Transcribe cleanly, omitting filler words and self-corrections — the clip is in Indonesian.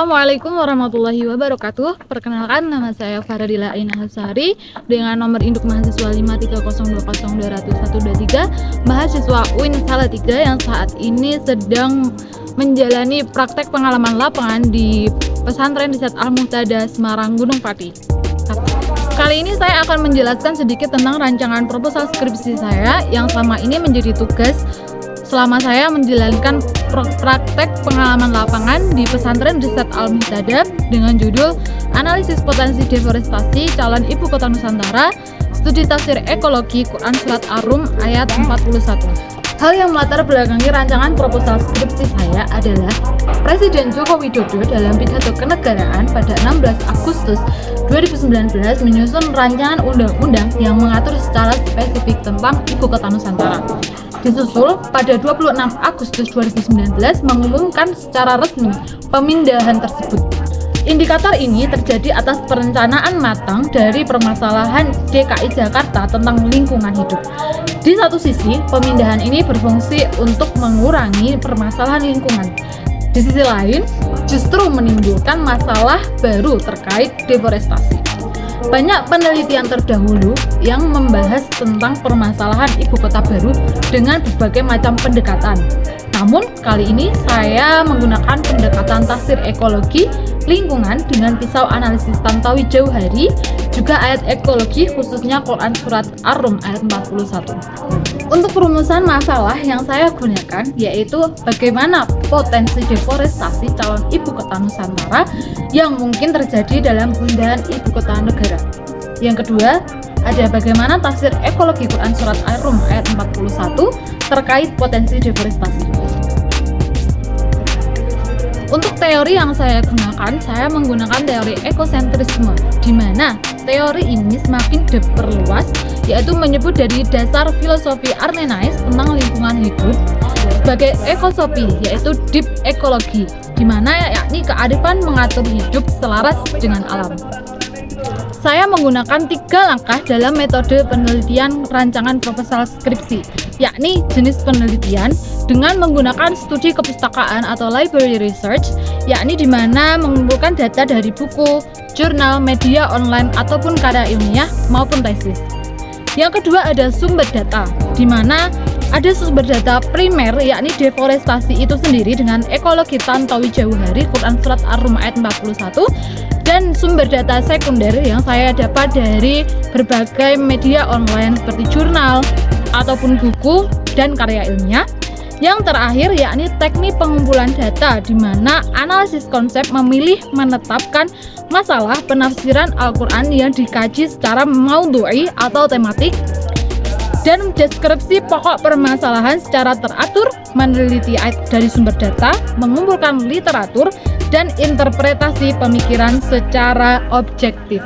Assalamualaikum warahmatullahi wabarakatuh. Perkenalkan, nama saya Faradila Aina Hafsari dengan nomor induk mahasiswa 530020123, mahasiswa UIN Salatiga yang saat ini sedang menjalani praktek pengalaman lapangan di Pesantren Riset Al-Muhtada Semarang Gunung Pati. Kali ini saya akan menjelaskan sedikit tentang rancangan proposal skripsi saya yang selama ini menjadi tugas selama saya menjalankan praktek pengalaman lapangan di Pesantren Riset Al-Muhtada dengan judul Analisis Potensi Deforestasi Calon Ibu Kota Nusantara, Studi Tafsir Ekologi Quran Surat Ar-Rum ayat 41. Hal yang melatar belakangi rancangan proposal skripsi saya adalah Presiden Joko Widodo dalam pidato kenegaraan pada 16 Agustus 2019 menyusun rancangan undang-undang yang mengatur secara spesifik tentang Ibu Kota Nusantara. Disusul pada 26 Agustus 2019 mengumumkan secara resmi pemindahan tersebut. Indikator ini terjadi atas perencanaan matang dari permasalahan DKI Jakarta tentang lingkungan hidup. Di satu sisi, pemindahan ini berfungsi untuk mengurangi permasalahan lingkungan. Di sisi lain, justru menimbulkan masalah baru terkait deforestasi. Banyak penelitian terdahulu yang membahas tentang permasalahan ibu kota baru dengan berbagai macam pendekatan. Namun, kali ini saya menggunakan pendekatan tafsir ekologi lingkungan dengan pisau analisis Tantowi Jauhari, juga ayat ekologi khususnya Quran Surat Ar-Rum ayat 41. Untuk perumusan masalah yang saya gunakan yaitu bagaimana potensi deforestasi calon ibu kota Nusantara yang mungkin terjadi dalam pemindahan ibu kota negara. Yang kedua, ada bagaimana tafsir ekologi Quran Surat Ar-Rum ayat 41 terkait potensi deforestasi. Untuk teori yang saya gunakan, saya menggunakan teori ekosentrisme, di mana teori ini semakin diperluas, yaitu menyebut dari dasar filosofi Armenais tentang lingkungan hidup sebagai ekosofi, yaitu deep ekologi, di mana yakni kearifan mengatur hidup selaras dengan alam. Saya menggunakan 3 langkah dalam metode penelitian rancangan proposal skripsi, yakni jenis penelitian dengan menggunakan studi kepustakaan atau library research, yakni di mana mengumpulkan data dari buku, jurnal, media online, ataupun karya ilmiah maupun tesis. Yang kedua ada sumber data, di mana ada sumber data primer yakni deforestasi itu sendiri dengan ekologi Tantowi Jauhari Quran Surat Ar-Rum ayat 41, dan sumber data sekunder yang saya dapat dari berbagai media online seperti jurnal ataupun buku dan karya ilmiah. Yang terakhir yakni teknik pengumpulan data, di mana analisis konsep memilih menetapkan masalah penafsiran Al-Quran yang dikaji secara maudhu'i atau tematik, dan deskripsi pokok permasalahan secara teratur, meneliti dari sumber data, mengumpulkan literatur, dan interpretasi pemikiran secara objektif.